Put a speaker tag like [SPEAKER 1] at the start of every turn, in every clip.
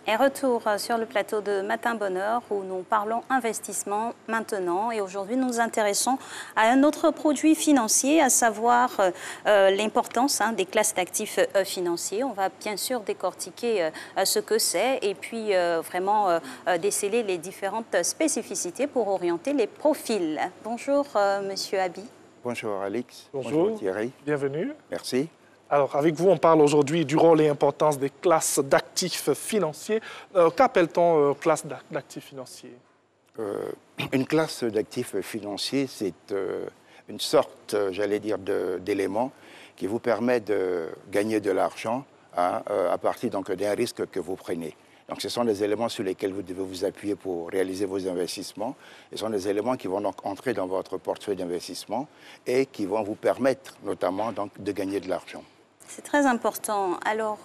[SPEAKER 1] Et retour sur le plateau de Matin Bonheur où nous parlons investissement maintenant. Et aujourd'hui, nous nous intéressons à un autre produit financier, à savoir l'importance des classes d'actifs financiers. On va bien sûr décortiquer ce que c'est et puis vraiment déceler les différentes spécificités pour orienter les profils. Bonjour, Monsieur Abi.
[SPEAKER 2] Bonjour, Alix.
[SPEAKER 3] Bonjour
[SPEAKER 2] Thierry.
[SPEAKER 3] Bienvenue.
[SPEAKER 2] Merci.
[SPEAKER 3] Alors, avec vous, on parle aujourd'hui du rôle et importance des classes d'actifs financiers. Qu'appelle-t-on classe d'actifs financiers?
[SPEAKER 2] Une classe d'actifs financiers, c'est une sorte, j'allais dire, d'élément qui vous permet de gagner de l'argent à partir d'un risque que vous prenez. Donc, ce sont des éléments sur lesquels vous devez vous appuyer pour réaliser vos investissements. Ce sont des éléments qui vont donc entrer dans votre portefeuille d'investissement et qui vont vous permettre notamment donc, de gagner de l'argent.
[SPEAKER 1] C'est très important. Alors,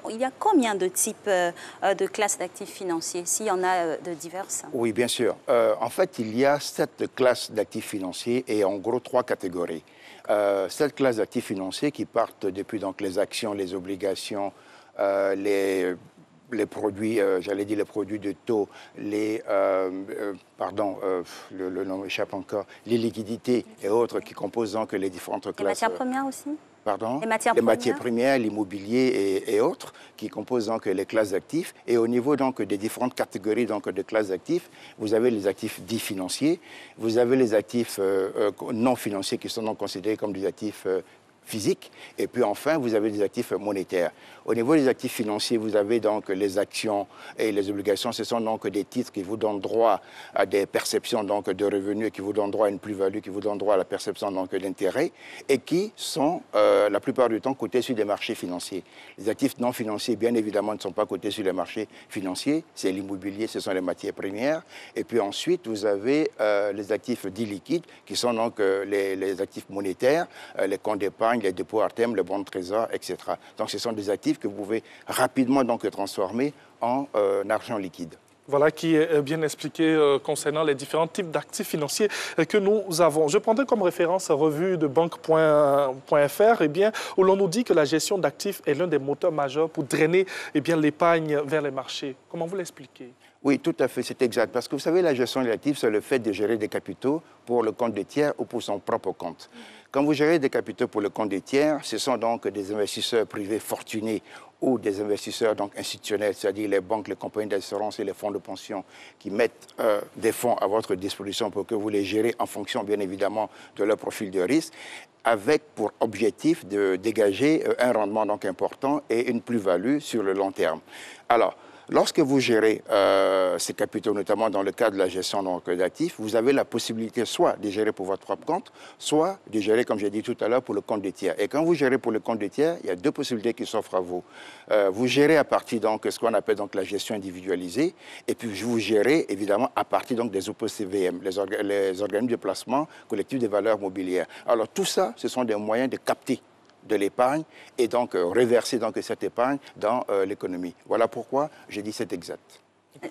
[SPEAKER 1] il y a combien de types de classes d'actifs financiers, s'il y en a de diverses?
[SPEAKER 2] Oui, bien sûr. En fait, il y a 7 classes d'actifs financiers et en gros 3 catégories. 7 classes d'actifs financiers qui partent depuis donc, les actions, les obligations, les produits, j'allais dire les produits de taux, le nom m'échappe encore, les liquidités et autres qui composent donc les différentes classes.
[SPEAKER 1] Les matières premières aussi?
[SPEAKER 2] Pardon?
[SPEAKER 1] Les
[SPEAKER 2] matières premières, l'immobilier et autres, qui composent donc les classes d'actifs. Et au niveau donc des différentes catégories donc de classes d'actifs, vous avez les actifs dits financiers, vous avez les actifs non financiers qui sont donc considérés comme des actifs physiques, et puis enfin, vous avez des actifs monétaires. Au niveau des actifs financiers, vous avez donc les actions et les obligations. Ce sont donc des titres qui vous donnent droit à des perceptions donc de revenus, qui vous donnent droit à une plus-value, qui vous donnent droit à la perception donc d'intérêt, et qui sont la plupart du temps cotés sur des marchés financiers. Les actifs non financiers, bien évidemment, ne sont pas cotés sur les marchés financiers. C'est l'immobilier, ce sont les matières premières. Et puis ensuite, vous avez les actifs dits liquides, qui sont donc les actifs monétaires, les comptes d'épargne, les dépôts à terme, les bons de trésor, etc. Donc, ce sont des actifs que vous pouvez rapidement donc, transformer en argent liquide.
[SPEAKER 3] Voilà qui est bien expliqué concernant les différents types d'actifs financiers que nous avons. Je prendrai comme référence revue de banque.fr, où l'on nous dit que la gestion d'actifs est l'un des moteurs majeurs pour drainer l'épargne vers les marchés. Comment vous l'expliquez?
[SPEAKER 2] Oui, tout à fait, c'est exact. Parce que vous savez, la gestion d'actifs, c'est le fait de gérer des capitaux pour le compte des tiers ou pour son propre compte. Quand vous gérez des capitaux pour le compte des tiers, ce sont donc des investisseurs privés fortunés ou des investisseurs donc institutionnels, c'est-à-dire les banques, les compagnies d'assurance et les fonds de pension qui mettent des fonds à votre disposition pour que vous les gérez en fonction, bien évidemment, de leur profil de risque, avec pour objectif de dégager un rendement donc important et une plus-value sur le long terme. Alors, lorsque vous gérez ces capitaux, notamment dans le cadre de la gestion d'actifs, vous avez la possibilité soit de gérer pour votre propre compte, soit de gérer, comme j'ai dit tout à l'heure, pour le compte des tiers. Et quand vous gérez pour le compte des tiers, il y a 2 possibilités qui s'offrent à vous. Vous gérez à partir de ce qu'on appelle donc, la gestion individualisée, et puis vous gérez évidemment à partir donc, des OPCVM, les organismes de placement collectifs des valeurs mobilières. Alors tout ça, ce sont des moyens de capter de l'épargne et donc reverser donc, cette épargne dans l'économie. Voilà pourquoi je dis c'est exact.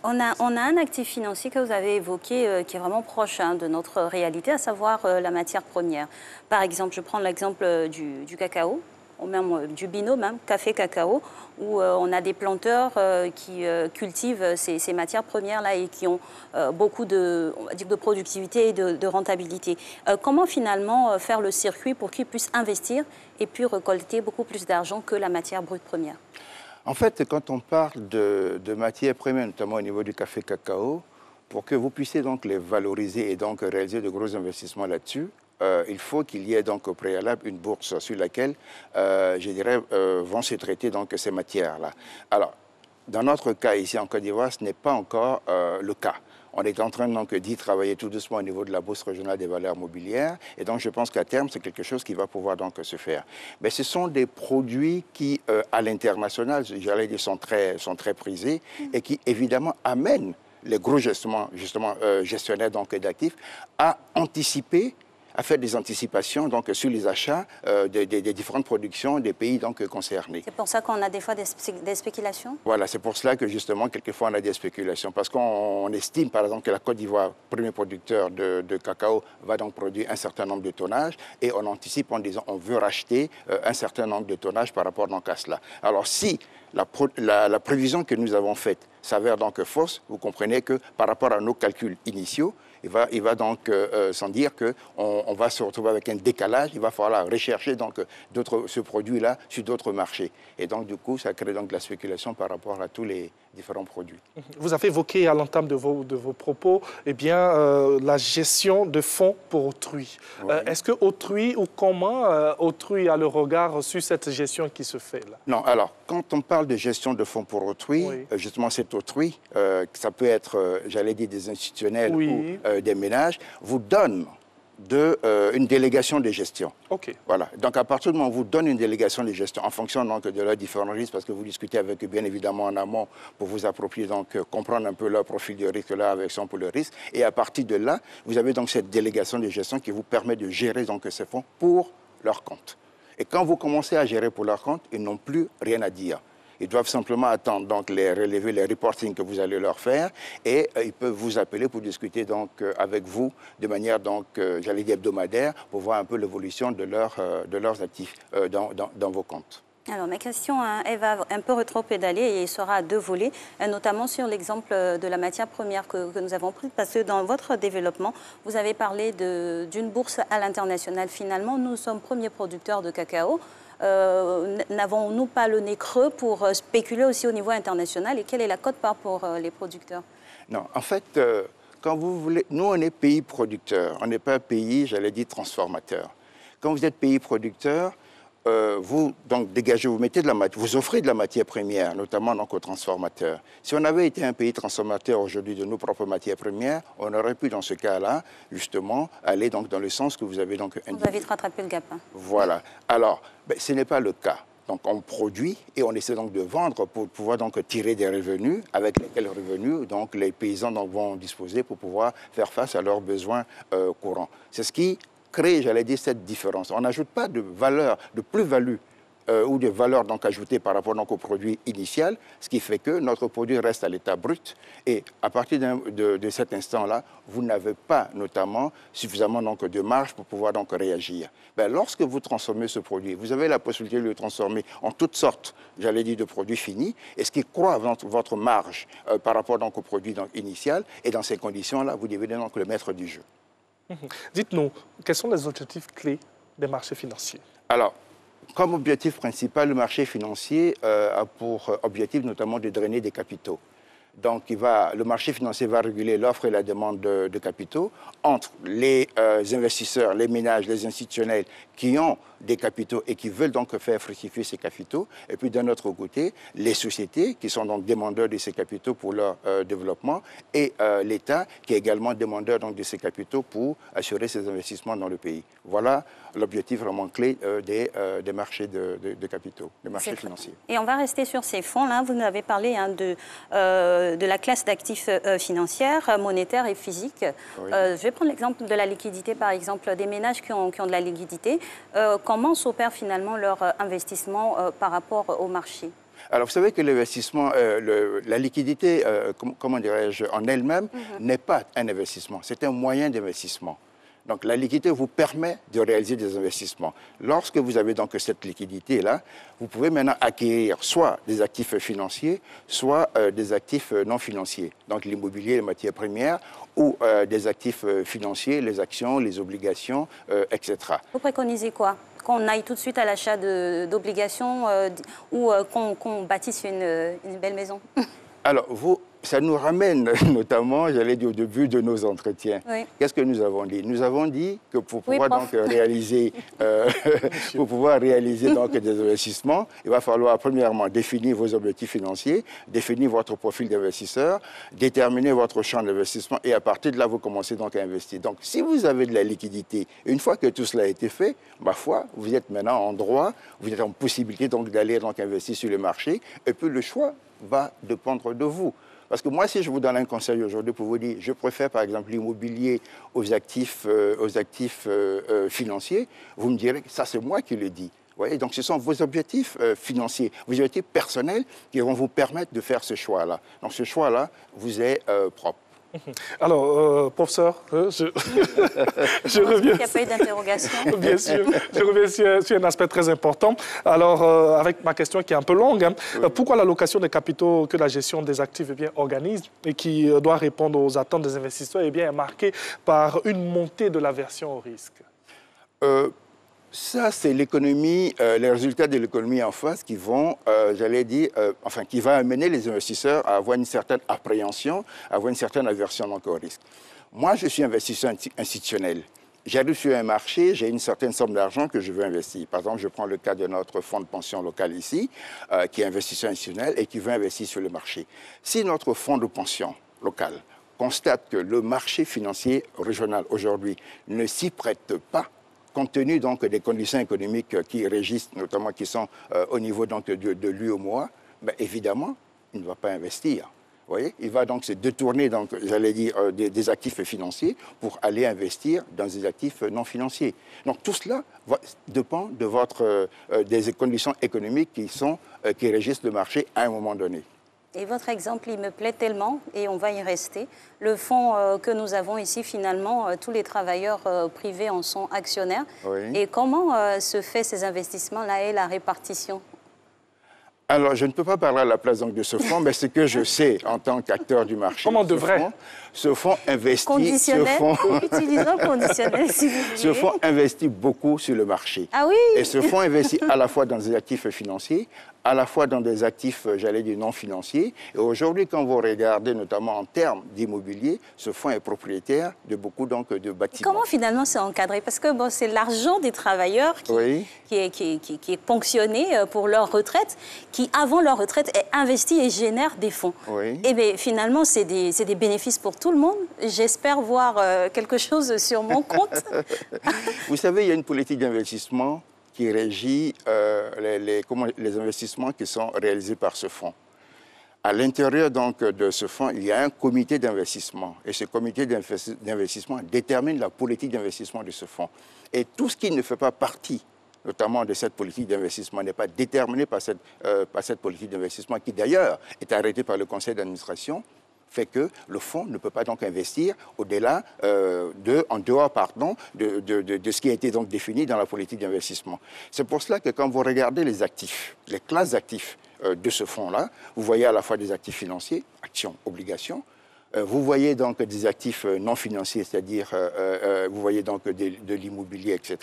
[SPEAKER 1] On a un actif financier que vous avez évoqué qui est vraiment proche de notre réalité, à savoir la matière première. Par exemple, je prends l'exemple du cacao, ou même du binôme, café-cacao, où on a des planteurs qui cultivent ces matières premières-là et qui ont beaucoup de productivité et de rentabilité. Comment finalement faire le circuit pour qu'ils puissent investir et puis récolter beaucoup plus d'argent que la matière brute première?
[SPEAKER 2] En fait, quand on parle de matières premières, notamment au niveau du café-cacao, pour que vous puissiez donc les valoriser et donc réaliser de gros investissements là-dessus, il faut qu'il y ait donc au préalable une bourse sur laquelle, je dirais, vont se traiter donc ces matières-là. Alors, dans notre cas ici en Côte d'Ivoire, ce n'est pas encore le cas. On est en train donc d'y travailler tout doucement au niveau de la Bourse régionale des valeurs mobilières. Et donc, je pense qu'à terme, c'est quelque chose qui va pouvoir donc se faire. Mais ce sont des produits qui, à l'international, j'allais dire, sont très prisés et qui, évidemment, amènent les gros gestionnaires d'actifs à anticiper à faire des anticipations donc, sur les achats des différentes productions des pays donc, concernés.
[SPEAKER 1] C'est pour ça qu'on a des fois des spéculations?
[SPEAKER 2] Voilà, c'est pour cela que justement, quelquefois, on a des spéculations. Parce qu'on estime, par exemple, que la Côte d'Ivoire, premier producteur de cacao, va donc produire un certain nombre de tonnages et on anticipe en disant on veut racheter un certain nombre de tonnages par rapport donc, à cela. Alors, si la prévision que nous avons faite s'avère donc fausse, vous comprenez que par rapport à nos calculs initiaux, il va donc sans dire qu'on va se retrouver avec un décalage, il va falloir rechercher donc ce produit-là sur d'autres marchés. Et donc du coup, ça crée donc de la spéculation par rapport à tous les différents produits.
[SPEAKER 3] Vous avez évoqué à l'entame de vos propos eh bien, la gestion de fonds pour autrui. Oui. Est-ce que autrui ou comment autrui a le regard sur cette gestion qui se fait là? Non,
[SPEAKER 2] alors quand on parle de gestion de fonds pour autrui, oui. Justement cet autrui, ça peut être, j'allais dire, des institutionnels oui. ou des ménages, vous donne une délégation de gestion.
[SPEAKER 3] Okay.
[SPEAKER 2] Voilà. Donc, à partir du moment où on vous donne une délégation de gestion, en fonction donc, de leurs différents risques, parce que vous discutez avec eux, bien évidemment, en amont, pour vous approprier, donc, comprendre un peu leur profil de risque, leur aversion pour le risque. Et à partir de là, vous avez donc cette délégation de gestion qui vous permet de gérer donc, ces fonds pour leur compte. Et quand vous commencez à gérer pour leur compte, ils n'ont plus rien à dire. Ils doivent simplement attendre donc, les relevés, les reportings que vous allez leur faire et ils peuvent vous appeler pour discuter donc, avec vous de manière, j'allais dire, hebdomadaire pour voir un peu l'évolution de leurs actifs dans vos comptes.
[SPEAKER 1] Alors, ma question, hein, elle va un peu rétro-pédaler et il sera à deux volets, notamment sur l'exemple de la matière première que nous avons prise, parce que dans votre développement, vous avez parlé d'une bourse à l'international. Finalement, nous sommes premiers producteurs de cacao. N'avons-nous pas le nez creux pour spéculer aussi au niveau international? Et quelle est la cote-part pour les producteurs?
[SPEAKER 2] Non, en fait, quand vous voulez, nous, on est pays producteur. On n'est pas un pays, j'allais dire, transformateur. Quand vous êtes pays producteur, vous donc dégagez, vous mettez de la matière, vous offrez de la matière première, notamment donc aux transformateurs. Si on avait été un pays transformateur aujourd'hui de nos propres matières premières, on aurait pu dans ce cas-là justement aller donc dans le sens que vous avez donc indiqué.
[SPEAKER 1] On va vite rattraper le gap. Hein.
[SPEAKER 2] Voilà. Alors, ce n'est pas le cas. Donc on produit et on essaie donc de vendre pour pouvoir donc tirer des revenus avec lesquels revenus donc les paysans donc vont disposer pour pouvoir faire face à leurs besoins courants. C'est ce qui crée, j'allais dire, cette différence. On n'ajoute pas de valeur, de plus-value ou de valeur donc ajoutée par rapport donc au produit initial, ce qui fait que notre produit reste à l'état brut et à partir de cet instant-là, vous n'avez pas notamment suffisamment donc de marge pour pouvoir donc réagir. Lorsque vous transformez ce produit, vous avez la possibilité de le transformer en toutes sortes, j'allais dire, de produits finis, et ce qui croît votre marge par rapport donc au produit donc initial, et dans ces conditions-là, vous devenez donc le maître du jeu.
[SPEAKER 3] Dites-nous, quels sont les objectifs clés des marchés financiers?
[SPEAKER 2] Alors, comme objectif principal, le marché financier a pour objectif notamment de drainer des capitaux. Donc, le marché financier va réguler l'offre et la demande de capitaux entre les investisseurs, les ménages, les institutionnels qui ont des capitaux et qui veulent donc faire fructifier ces capitaux. Et puis, d'un autre côté, les sociétés qui sont donc demandeurs de ces capitaux pour leur développement et l'État qui est également demandeur donc, de ces capitaux pour assurer ses investissements dans le pays. Voilà l'objectif vraiment clé des marchés de capitaux, des marchés financiers.
[SPEAKER 1] Et on va rester sur ces fonds-là. Vous nous avez parlé hein, de la classe d'actifs financières, monétaires et physiques. Oui. Je vais prendre l'exemple de la liquidité, par exemple, des ménages qui ont de la liquidité. Comment s'opère finalement leur investissement par rapport au marché?
[SPEAKER 2] Alors, vous savez que l'investissement, la liquidité, comment dirais-je, en elle-même, n'est pas un investissement, c'est un moyen d'investissement. Donc, la liquidité vous permet de réaliser des investissements. Lorsque vous avez donc cette liquidité-là, vous pouvez maintenant acquérir soit des actifs financiers, soit des actifs non financiers. Donc, l'immobilier, les matières premières, ou des actifs financiers, les actions, les obligations, etc.
[SPEAKER 1] Vous préconisez quoi? Qu'on aille tout de suite à l'achat d'obligations ou qu'on bâtisse une belle maison?
[SPEAKER 2] Alors, ça nous ramène notamment, j'allais dire, au début de nos entretiens. Oui. Qu'est-ce que nous avons dit? Nous avons dit que pour pouvoir donc réaliser, donc des investissements, il va falloir premièrement définir vos objectifs financiers, définir votre profil d'investisseur, déterminer votre champ d'investissement et à partir de là, vous commencez donc à investir. Donc, si vous avez de la liquidité, une fois que tout cela a été fait, ma foi, vous êtes maintenant en droit, vous êtes en possibilité donc d'aller donc investir sur le marché et puis le choix va dépendre de vous. Parce que moi, si je vous donne un conseil aujourd'hui pour vous dire, je préfère par exemple l'immobilier aux actifs, financiers, vous me direz que ça, c'est moi qui le dis. Vous voyez, donc ce sont vos objectifs financiers, vos objectifs personnels qui vont vous permettre de faire ce choix-là. Donc ce choix-là vous est propre.
[SPEAKER 3] Alors, professeur, je reviens.
[SPEAKER 1] Il n'y a pas eu d'interrogation.
[SPEAKER 3] Bien sûr, je reviens sur un aspect très important. Alors, avec ma question qui est un peu longue, hein, oui. Pourquoi l'allocation des capitaux que la gestion des actifs organise et qui doit répondre aux attentes des investisseurs est marquée par une montée de l'aversion au risque?
[SPEAKER 2] Ça, c'est l'économie, les résultats de l'économie en face qui vont, j'allais dire, qui va amener les investisseurs à avoir une certaine appréhension, à avoir une certaine aversion donc, au risque. Moi, je suis investisseur institutionnel. J'arrive sur un marché, j'ai une certaine somme d'argent que je veux investir. Par exemple, je prends le cas de notre fonds de pension local ici, qui est investisseur institutionnel et qui veut investir sur le marché. Si notre fonds de pension local constate que le marché financier régional aujourd'hui ne s'y prête pas, compte tenu donc des conditions économiques qui régissent, notamment qui sont au niveau donc, de l'UEMOA, ben, évidemment, il ne va pas investir. Vous voyez, il va donc se détourner, donc, j'allais dire, des actifs financiers pour aller investir dans des actifs non financiers. Donc tout cela dépend de des conditions économiques qui régissent le marché à un moment donné.
[SPEAKER 1] Et votre exemple, il me plaît tellement, et on va y rester. Le fonds que nous avons ici, finalement, tous les travailleurs privés en sont actionnaires. Oui. Et comment se fait ces investissements-là et la répartition?
[SPEAKER 2] Alors, je ne peux pas parler à la place donc, de ce fonds, mais ce que je sais en tant qu'acteur du marché.
[SPEAKER 3] Comment devrait
[SPEAKER 2] ce fonds investit.
[SPEAKER 1] Conditionnel. Utilisons conditionnel, si vous voulez.
[SPEAKER 2] Ce fonds investit beaucoup sur le marché.
[SPEAKER 1] Ah oui.
[SPEAKER 2] Et ce fonds investit à la fois dans des actifs financiers, à la fois dans des actifs, j'allais dire, non financiers. Et aujourd'hui, quand vous regardez, notamment en termes d'immobilier, ce fonds est propriétaire de beaucoup donc, de bâtiments.
[SPEAKER 1] Comment finalement c'est encadré? Parce que bon, c'est l'argent des travailleurs qui est ponctionné pour leur retraite, qui, avant leur retraite, est investi et génère des fonds. Oui. Et bien, finalement, c'est des bénéfices pour tout le monde. J'espère voir quelque chose sur mon compte.
[SPEAKER 2] Vous savez, il y a une politique d'investissement qui régit les investissements qui sont réalisés par ce fonds. À l'intérieur donc de ce fonds, il y a un comité d'investissement. Et ce comité d'investissement détermine la politique d'investissement de ce fonds. Et tout ce qui ne fait pas partie, notamment de cette politique d'investissement, n'est pas déterminé par cette politique d'investissement, qui d'ailleurs est arrêtée par le conseil d'administration, fait que le fonds ne peut pas donc investir au-delà en dehors de ce qui a été donc défini dans la politique d'investissement. C'est pour cela que quand vous regardez les actifs, les classes d'actifs de ce fonds-là, vous voyez à la fois des actifs financiers, actions, obligations, vous voyez donc des actifs non financiers, c'est-à-dire vous voyez donc de l'immobilier, etc.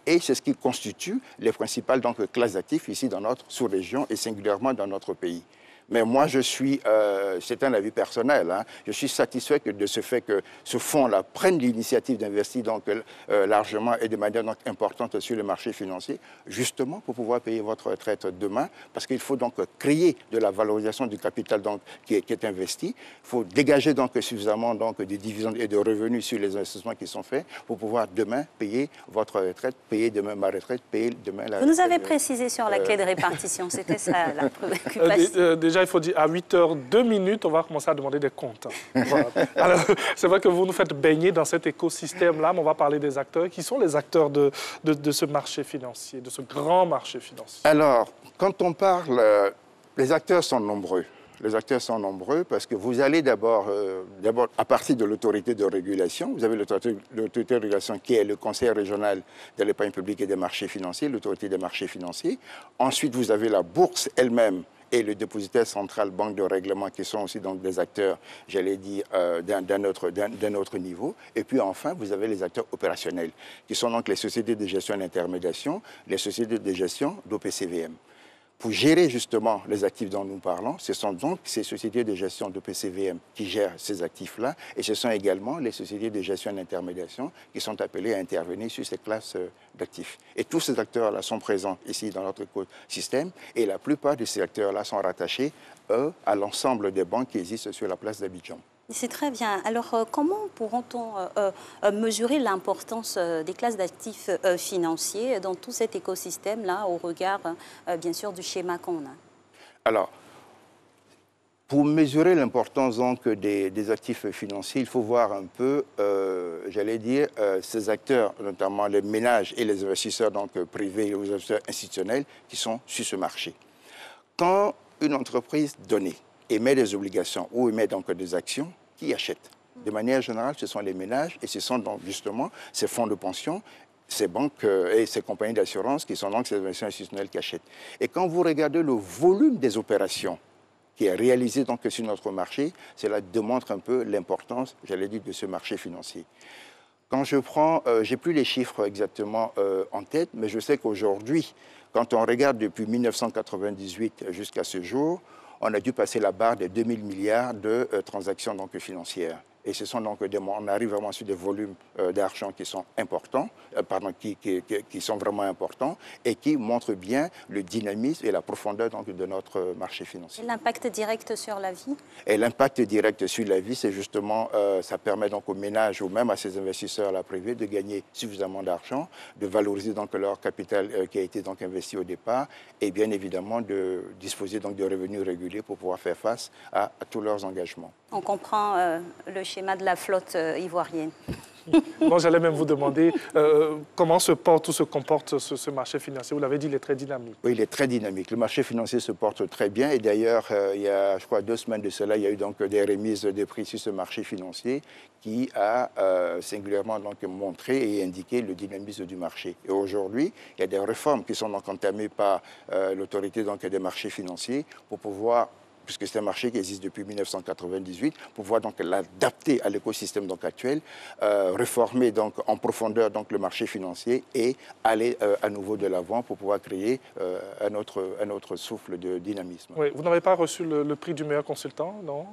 [SPEAKER 2] Et c'est ce qui constitue les principales donc, classes d'actifs ici dans notre sous-région et singulièrement dans notre pays. Mais moi, c'est un avis personnel, hein, je suis satisfait de ce fait que ce fonds-là prenne l'initiative d'investir donc largement et de manière donc importante sur le marché financier, justement pour pouvoir payer votre retraite demain, parce qu'il faut donc créer de la valorisation du capital donc, qui est investi. Il faut dégager donc suffisamment donc, de dividendes et de revenus sur les investissements qui sont faits pour pouvoir demain payer votre retraite, payer demain ma retraite, payer demain la retraite.
[SPEAKER 1] Vous nous avez précisé sur la clé de répartition, c'était ça la préoccupation.
[SPEAKER 3] Déjà, il faut dire à 8h02, on va commencer à demander des comptes. Voilà. Alors, c'est vrai que vous nous faites baigner dans cet écosystème-là, mais on va parler des acteurs. Qui sont les acteurs de ce marché financier, de ce grand marché financier? Alors,
[SPEAKER 2] quand on parle, les acteurs sont nombreux. Les acteurs sont nombreux parce que vous allez d'abord à partir de l'autorité de régulation. Vous avez l'autorité de régulation qui est le Conseil régional de l'épargne publique et des marchés financiers, l'autorité des marchés financiers. Ensuite, vous avez la bourse elle-même et le dépositaire central, banque de règlement, qui sont aussi donc des acteurs, j'allais dire, d'un autre niveau. Et puis enfin, vous avez les acteurs opérationnels, qui sont donc les sociétés de gestion et d'intermédiation, les sociétés de gestion d'OPCVM. Pour gérer justement les actifs dont nous parlons, ce sont donc ces sociétés de gestion de PCVM qui gèrent ces actifs-là, et ce sont également les sociétés de gestion et d'intermédiation qui sont appelées à intervenir sur ces classes d'actifs. Et tous ces acteurs-là sont présents ici dans notre écosystème, et la plupart de ces acteurs-là sont rattachés, eux, à l'ensemble des banques qui existent sur la place d'Abidjan.
[SPEAKER 1] C'est très bien. Alors, comment pourront-on mesurer l'importance des classes d'actifs financiers dans tout cet écosystème-là, au regard, bien sûr, du schéma qu'on a?
[SPEAKER 2] Alors, Pour mesurer l'importance des actifs financiers, il faut voir un peu, j'allais dire, ces acteurs, notamment les ménages et les investisseurs privés et les investisseurs institutionnels qui sont sur ce marché. Quand une entreprise donnée émet des obligations ou émet donc des actions, qui achètent? De manière générale, ce sont les ménages et ce sont donc justement ces fonds de pension, ces banques et ces compagnies d'assurance qui sont donc ces investisseurs institutionnels qui achètent. Et quand vous regardez le volume des opérations qui est réalisé donc sur notre marché, cela démontre un peu l'importance, j'allais dire, de ce marché financier. Quand je prends, j'ai plus les chiffres exactement en tête, mais je sais qu'aujourd'hui, quand on regarde depuis 1998 jusqu'à ce jour, on a dû passer la barre des 2000 milliards de transactions donc financières. Et ce sont donc on arrive vraiment sur des volumes d'argent qui sont importants, qui sont vraiment importants et qui montrent bien le dynamisme et la profondeur donc, de notre marché financier.
[SPEAKER 1] Et l'impact direct sur la vie? Et
[SPEAKER 2] l'impact direct sur la vie, c'est justement, ça permet donc aux ménages ou même à ces investisseurs privés de gagner suffisamment d'argent, de valoriser donc leur capital qui a été donc investi au départ et bien évidemment de disposer donc de revenus réguliers pour pouvoir faire face à tous leurs engagements.
[SPEAKER 1] On comprend le schéma de la flotte ivoirienne.
[SPEAKER 3] Moi, j'allais même vous demander comment se porte ou se comporte ce marché financier. Vous l'avez dit, il est très dynamique.
[SPEAKER 2] Oui, il est très dynamique. Le marché financier se porte très bien. Et d'ailleurs, il y a, je crois, 2 semaines de cela, il y a eu donc des remises de prix sur ce marché financier qui a singulièrement donc montré et indiqué le dynamisme du marché. Et aujourd'hui, il y a des réformes qui sont donc entamées par l'autorité des marchés financiers pour pouvoir, puisque c'est un marché qui existe depuis 1998, pour pouvoir donc l'adapter à l'écosystème actuel, réformer donc en profondeur donc le marché financier et aller à nouveau de l'avant pour pouvoir créer un autre souffle de dynamisme.
[SPEAKER 3] Oui, vous n'avez pas reçu le prix du meilleur consultant, non?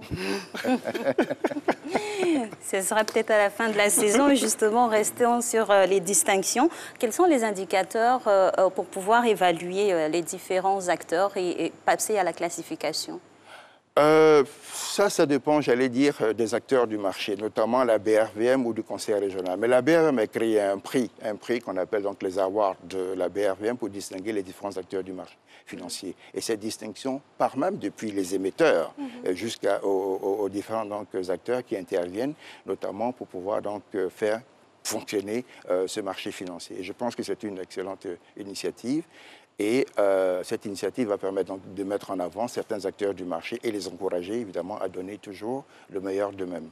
[SPEAKER 1] Ce sera peut-être à la fin de la saison. Justement, restons sur les distinctions. Quels sont les indicateurs pour pouvoir évaluer les différents acteurs et passer à la classification?
[SPEAKER 2] Ça dépend, j'allais dire, des acteurs du marché, notamment la BRVM ou du conseil régional. Mais la BRVM a créé un prix qu'on appelle donc les awards de la BRVM pour distinguer les différents acteurs du marché financier. Et cette distinction part même depuis les émetteurs jusqu'aux différents acteurs qui interviennent, notamment pour pouvoir donc faire fonctionner ce marché financier. Et je pense que c'est une excellente initiative. Et cette initiative va permettre donc de mettre en avant certains acteurs du marché et les encourager évidemment à donner toujours le meilleur d'eux-mêmes.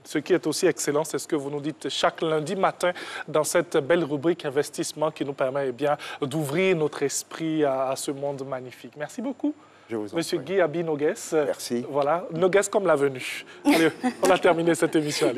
[SPEAKER 3] Ce qui est aussi excellent, c'est ce que vous nous dites chaque lundi matin dans cette belle rubrique investissement qui nous permet d'ouvrir notre esprit à ce monde magnifique. Merci beaucoup. Monsieur Guy Abi Noguès.
[SPEAKER 2] Merci.
[SPEAKER 3] Voilà, Noguès comme la venue. Allez, on a terminé cette émission.